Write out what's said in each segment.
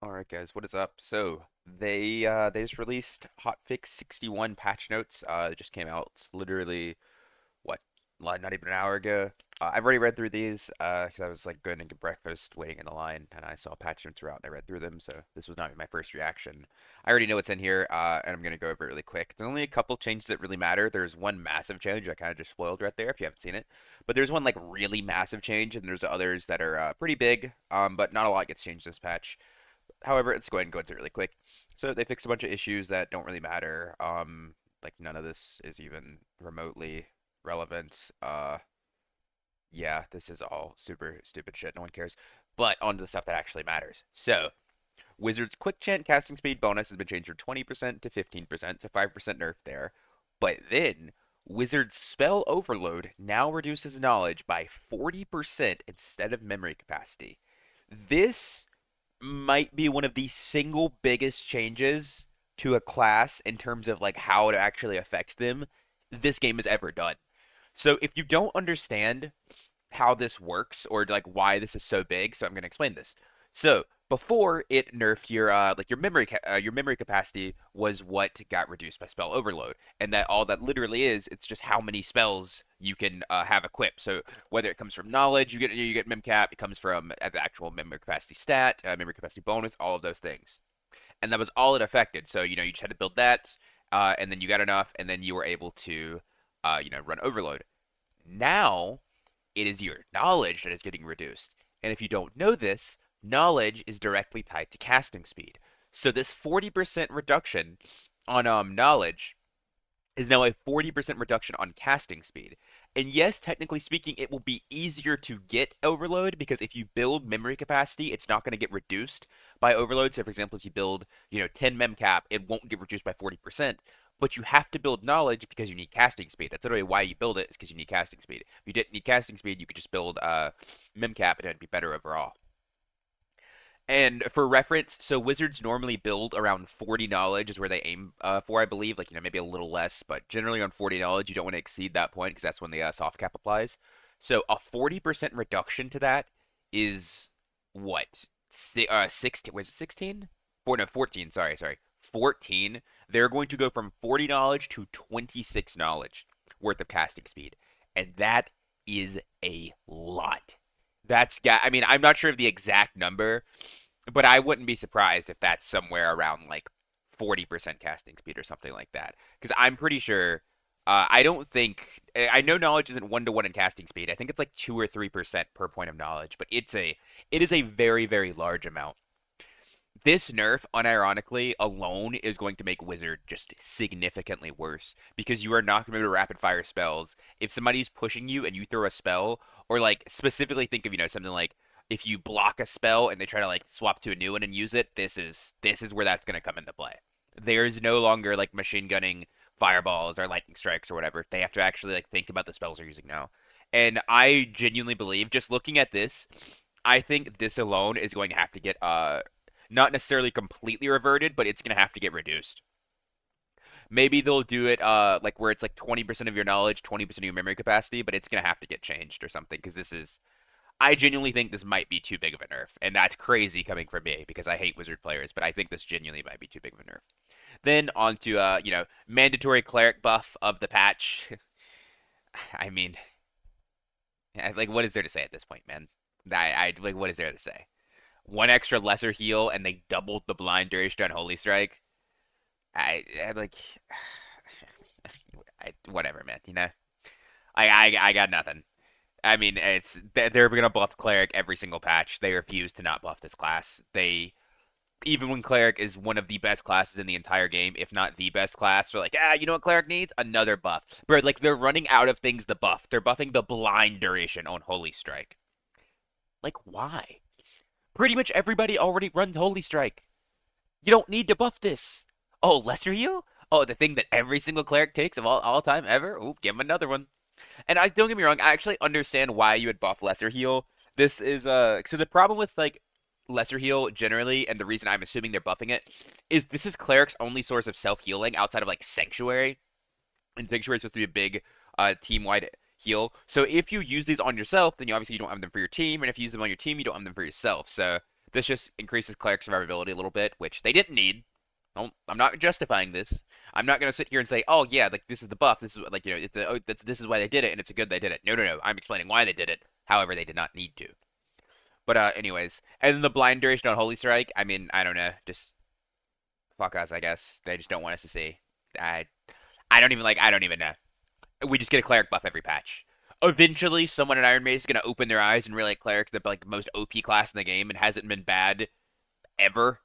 Alright guys, what is up? So they just released Hotfix 61 patch notes. It just came out. It's literally what, not even an hour ago. I've already read through these because I was like going to get breakfast, waiting in the line, and I saw patch notes were out and I read through them. So this was not my first reaction. I already know what's in here, and I'm gonna go over it really quick. There's only a couple changes that really matter. There's one massive change I kind of just spoiled right there if you haven't seen it, but there's one like really massive change, and there's others that are pretty big, but not a lot gets changed this patch. However, let's go ahead and go into it really quick. So they fixed a bunch of issues that don't really matter. Like none of this is even remotely relevant. Yeah, this is all super stupid shit. No one cares. But on to the stuff that actually matters. So, Wizard's quick chant casting speed bonus has been changed from 20% to 15%, so 5% nerf there. But then, Wizard's spell overload now reduces knowledge by 40% instead of memory capacity. This might be one of the single biggest changes to a class in terms of like how it actually affects them this game has ever done. So if you don't understand how this works or like why this is so big, so I'm going to explain this. So before it nerfed your like your memory capacity was what got reduced by spell overload, and that all that literally is it's just how many spells you can have equipped. So whether it comes from knowledge, you get mem cap, it comes from the actual memory capacity stat, memory capacity bonus, all of those things, and that was all it affected. So you just had to build that, and then you got enough, and then you were able to run overload. Now it is your knowledge that is getting reduced. And if you don't know this, knowledge is directly tied to casting speed. So this 40% reduction on knowledge is now a 40% reduction on casting speed. And yes, technically speaking, it will be easier to get overload because if you build memory capacity, it's not going to get reduced by overload. So for example, if you build, 10 mem cap, it won't get reduced by 40%. But you have to build knowledge because you need casting speed. That's literally why you build it, is because you need casting speed. If you didn't need casting speed, you could just build mem cap and it'd be better overall. And for reference, so wizards normally build around 40 knowledge is where they aim for, I believe. Like, maybe a little less, but generally on 40 knowledge, you don't want to exceed that point because that's when the soft cap applies. So a 40% reduction to that is what? 16, was it 16? No, 14, sorry. 14. They're going to go from 40 knowledge to 26 knowledge worth of casting speed. And that is a lot. I mean, I'm not sure of the exact number, but I wouldn't be surprised if that's somewhere around like 40% casting speed or something like that. Because I'm pretty sure, I don't think, I know knowledge isn't 1-to-1 in casting speed. I think it's like 2 or 3% per point of knowledge, but it is a very, very large amount. This nerf, unironically, alone is going to make Wizard just significantly worse because you are not going to be able to rapid fire spells. If somebody's pushing you and you throw a spell, or like specifically think of something like if you block a spell and they try to like swap to a new one and use it, this is where that's going to come into play. There's no longer like machine gunning fireballs or lightning strikes or whatever. They have to actually like think about the spells they're using now. And I genuinely believe, just looking at this, I think this alone is going to have to get not necessarily completely reverted, but it's gonna have to get reduced. Maybe they'll do it like where it's like 20% of your knowledge, 20% of your memory capacity, but it's gonna have to get changed or something because this is. I genuinely think this might be too big of a nerf, and that's crazy coming from me because I hate wizard players, but I think this genuinely might be too big of a nerf. Then on to mandatory cleric buff of the patch. I mean, like what is there to say at this point, man? I like what is there to say? One extra lesser heal and they doubled the blind duration on Holy Strike. I like whatever, man. I got nothing. I mean, they're gonna buff cleric every single patch. They refuse to not buff this class. They even when cleric is one of the best classes in the entire game, if not the best class, they're like, you know what cleric needs? Another buff. Bro, like they're running out of things to buff. They're buffing the blind duration on Holy Strike. Like why? Pretty much everybody already runs Holy Strike. You don't need to buff this. Oh, lesser heal? Oh, the thing that every single cleric takes of all time ever? Ooh, give him another one. And I don't get me wrong, I actually understand why you would buff lesser heal. This is so the problem with like lesser heal generally, and the reason I'm assuming they're buffing it, is this is cleric's only source of self healing outside of like sanctuary. And sanctuary is supposed to be a big team wide heal. So if you use these on yourself, then you obviously you don't have them for your team, and if you use them on your team, you don't have them for yourself. So This just increases cleric survivability a little bit, which they didn't need. I'm not justifying this. I'm not gonna sit here and say, oh yeah, like this is the buff. This is like it's a, oh, this is why they did it, and it's a good they did it. No, no, no. I'm explaining why they did it. However, they did not need to. But anyways, and then the blind duration on Holy Strike. I mean, I don't know. Just fuck us, I guess. They just don't want us to see. I I don't even like. I don't even know. We just get a cleric buff every patch. Eventually, someone in Iron Mace is gonna open their eyes and realize cleric's the like most OP class in the game and hasn't been bad ever,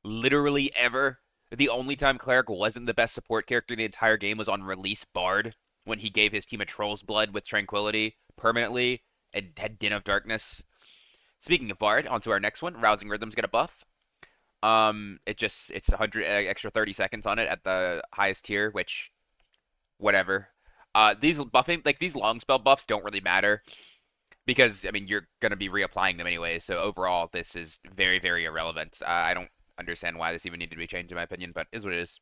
literally ever. The only time cleric wasn't the best support character in the entire game was on release Bard when he gave his team a Troll's Blood with Tranquility permanently and had Din of Darkness. Speaking of Bard, onto our next one. Rousing Rhythm's got a buff. It's 100 extra 30 seconds on it at the highest tier, which whatever. These buffing like these long spell buffs don't really matter because I mean you're gonna be reapplying them anyway. So overall, this is very very irrelevant. I don't understand why this even needed to be changed in my opinion, but it is what it is.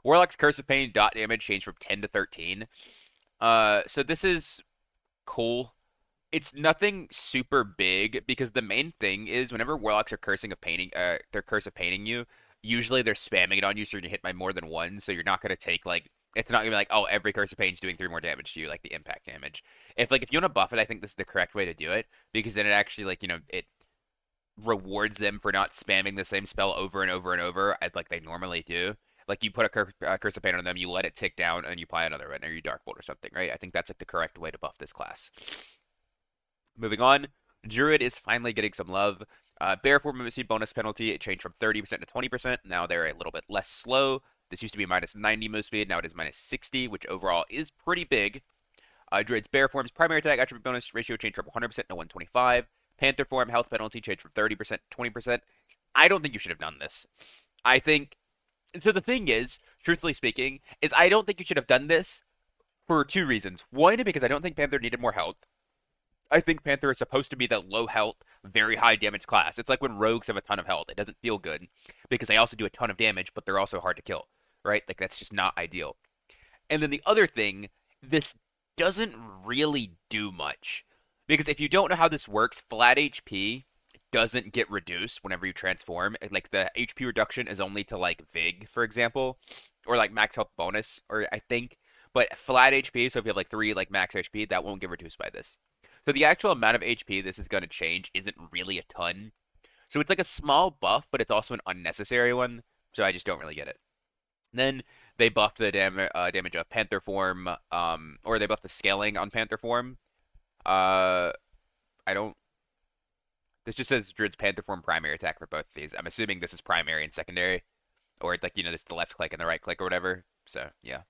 Warlock's Curse of Pain dot damage changed from 10 to 13. So this is cool. It's nothing super big because the main thing is whenever warlocks are cursing of painting, their curse of painting you, usually they're spamming it on you, so you're gonna hit by more than one. So you're not gonna take like it's not gonna be like oh every curse of pain is doing 3 more damage to you like the impact damage. If you want to buff it, I think this is the correct way to do it because then it actually like it rewards them for not spamming the same spell over and over and over as like they normally do. Like you put a curse of pain on them, you let it tick down, and you apply another one, or you dark bolt or something, right? I think that's like the correct way to buff this class. Moving on, Druid is finally getting some love. Bear form movement speed bonus penalty, it changed from 30% to 20%. Now they're a little bit less slow. This used to be minus 90 move speed, now it is minus 60, which overall is pretty big. Druid's bear form's primary attack attribute bonus ratio changed from 100% to 125. Panther form health penalty changed from 30% to 20%. I don't think you should have done this. I think. So the thing is, truthfully speaking, is I don't think you should have done this for 2 reasons. One, because I don't think Panther needed more health. I think Panther is supposed to be that low health, very high damage class. It's like when rogues have a ton of health. It doesn't feel good because they also do a ton of damage, but they're also hard to kill, right? Like that's just not ideal. And then the other thing, this doesn't really do much because if you don't know how this works, flat HP doesn't get reduced whenever you transform. Like the HP reduction is only to like Vig, for example, or like max health bonus, or I think. But flat HP, so if you have like 3 like max HP, that won't get reduced by this. So the actual amount of HP this is going to change isn't really a ton. So it's like a small buff, but it's also an unnecessary one. So I just don't really get it. Then they buffed the damage of Panther form, or they buffed the scaling on Panther form. Uh, I don't. This just says Druid's Panther form primary attack for both of these. I'm assuming this is primary and secondary, or like this is the left click and the right click or whatever. So yeah.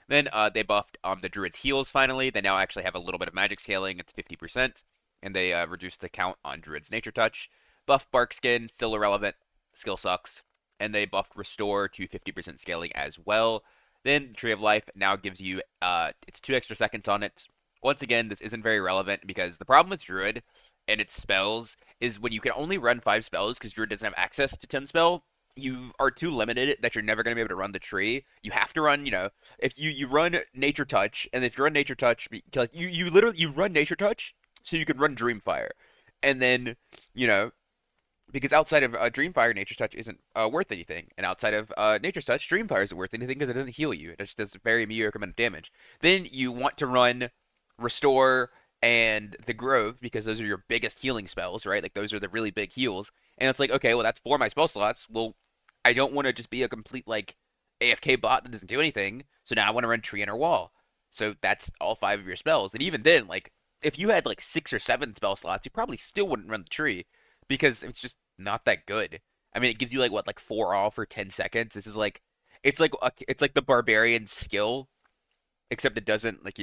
Then they buffed the Druid's heals finally. They now actually have a little bit of magic scaling. It's 50%. And they reduced the count on Druid's Nature Touch. Buffed Bark Skin, still irrelevant. Skill sucks. And they buffed Restore to 50% scaling as well. Then Tree of Life now gives you, it's 2 extra seconds on it. Once again, this isn't very relevant because the problem with Druid and its spells is when you can only run 5 spells because Druid doesn't have access to 10 spell, you are too limited that you're never going to be able to run the tree. You have to run, if you run Nature Touch, and if you run Nature Touch, like you literally you run Nature Touch so you can run Dreamfire, and then because outside of Dreamfire, Nature Touch isn't worth anything, and outside of Nature Touch, Dreamfire isn't worth anything because it doesn't heal you. It just does a very mediocre amount of damage. Then you want to run Restore and the Grove because those are your biggest healing spells, right? Like those are the really big heals. And it's like, okay, well that's 4 of my spell slots. Well, I don't want to just be a complete like AFK bot that doesn't do anything. So now I want to run Tree Inner Wall. So that's all 5 of your spells. And even then, like if you had like 6 or 7 spell slots, you probably still wouldn't run the tree because it's just not that good. I mean, it gives you like what, like 4 all for 10 seconds. This is like it's like the barbarian skill, except it doesn't like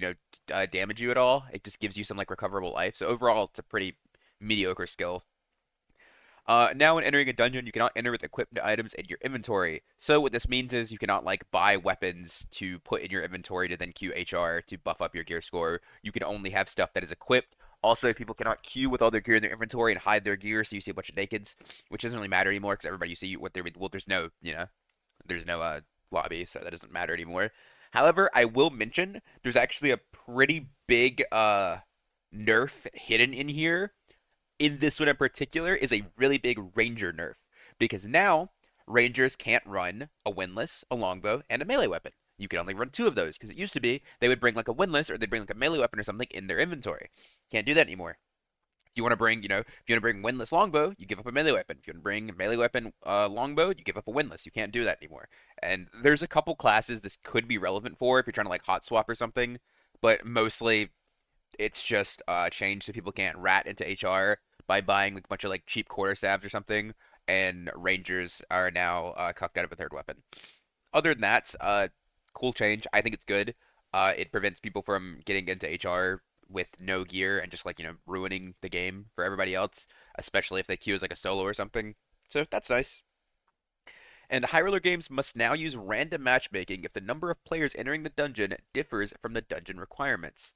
damage you at all. It just gives you some like recoverable life. So overall, it's a pretty mediocre skill. Now when entering a dungeon, you cannot enter with equipped items in your inventory. So what this means is you cannot like buy weapons to put in your inventory to then queue HR to buff up your gear score. You can only have stuff that is equipped. Also, people cannot queue with all their gear in their inventory and hide their gear, so you see a bunch of nakeds, which doesn't really matter anymore because everybody you see what they're well, there's no lobby, so that doesn't matter anymore. However, I will mention there's actually a pretty big nerf hidden in here in this one in particular is a really big ranger nerf because now rangers can't run a windlass, a longbow, and a melee weapon. You can only run two of those because it used to be they would bring like a windlass or they'd bring like a melee weapon or something in their inventory. Can't do that anymore. If you want to bring, if you want to bring windlass longbow, you give up a melee weapon. If you want to bring melee weapon longbow, you give up a windlass. You can't do that anymore. And there's a couple classes this could be relevant for if you're trying to like hot swap or something, but mostly it's just changed so people can't rat into HR by buying like a bunch of like cheap quarterstaves or something, and rangers are now cucked out of a third weapon. Other than that, cool change. I think it's good. It prevents people from getting into HR with no gear and just like ruining the game for everybody else, especially if they queue as like a solo or something. So that's nice. And high roller games must now use random matchmaking if the number of players entering the dungeon differs from the dungeon requirements.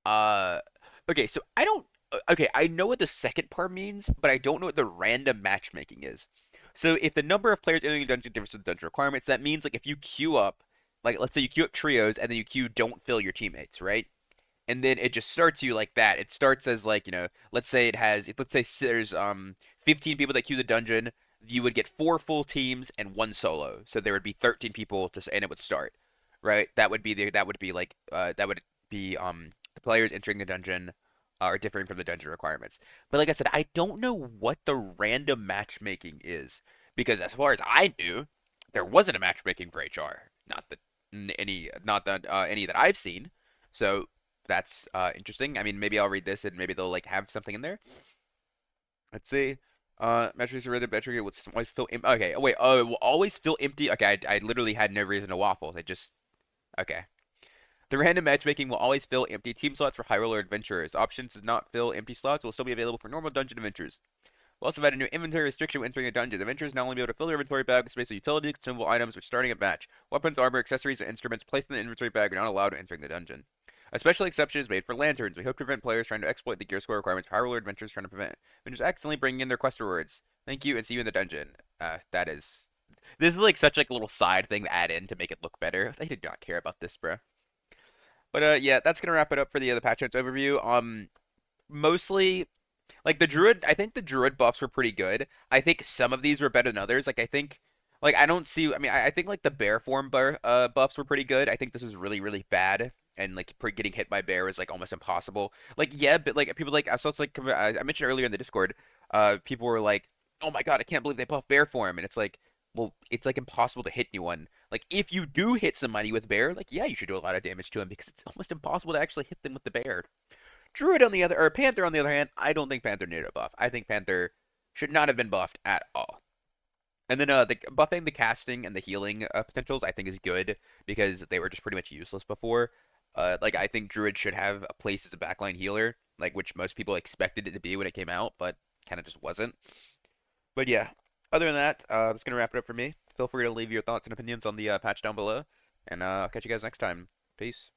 Uh, okay, so I don't. Okay, I know what the second part means, but I don't know what the random matchmaking is. So if the number of players entering the dungeon differs from the dungeon requirements, that means like if you queue up, like let's say you queue up trios and then you queue don't fill your teammates, right? And then it just starts you like that. It starts as like, let's say there's 15 people that queue the dungeon, you would get four full teams and one solo. So there would be 13 people and it would start. Right? That would be the players entering the dungeon are differing from the dungeon requirements. But like I said, I don't know what the random matchmaking is because as far as I knew, there wasn't a matchmaking for HR. Not any that I've seen. So that's interesting. I mean, maybe I'll read this and maybe they'll like have something in there. Let's see. Metrics are rated metric will always feel okay. Oh wait. Oh, it will always feel empty. Okay, I literally had no reason to waffle. They just okay. The random matchmaking will always fill empty team slots for high roller adventurers. Options to not fill empty slots will still be available for normal dungeon adventures. We'll also add a new inventory restriction when entering a dungeon. Adventurers not only be able to fill their inventory bag with space of utility, consumable items which starting a match. Weapons, armor, accessories, and instruments placed in the inventory bag are not allowed entering the dungeon. A special exception is made for lanterns. We hope to prevent players trying to exploit the gear score requirements for high roller adventurers trying to prevent adventurers accidentally bringing in their quest rewards. Thank you and see you in the dungeon. This is like such like a little side thing to add in to make it look better. They did not care about this, bro. But yeah, that's gonna wrap it up for the other patch notes overview. Mostly like the druid, I think the druid buffs were pretty good. I think some of these were better than others. Like I think, like I don't see. I mean, I think like the bear form buffs were pretty good. I think this is really really bad, and like getting hit by bear is like almost impossible. Like yeah, but like people like I saw it's like I mentioned earlier in the Discord, people were like, oh my god, I can't believe they buff bear form, and it's like, well, it's like impossible to hit anyone. Like if you do hit somebody with bear, like yeah, you should do a lot of damage to him because it's almost impossible to actually hit them with the bear. Druid on the other, or Panther on the other hand, I don't think Panther needed a buff. I think Panther should not have been buffed at all. And then the buffing the casting and the healing potentials I think is good because they were just pretty much useless before. Like I think Druid should have a place as a backline healer, like which most people expected it to be when it came out, but kind of just wasn't. But yeah, other than that, that's gonna wrap it up for me. Feel free to leave your thoughts and opinions on the patch down below, and I'll catch you guys next time. Peace.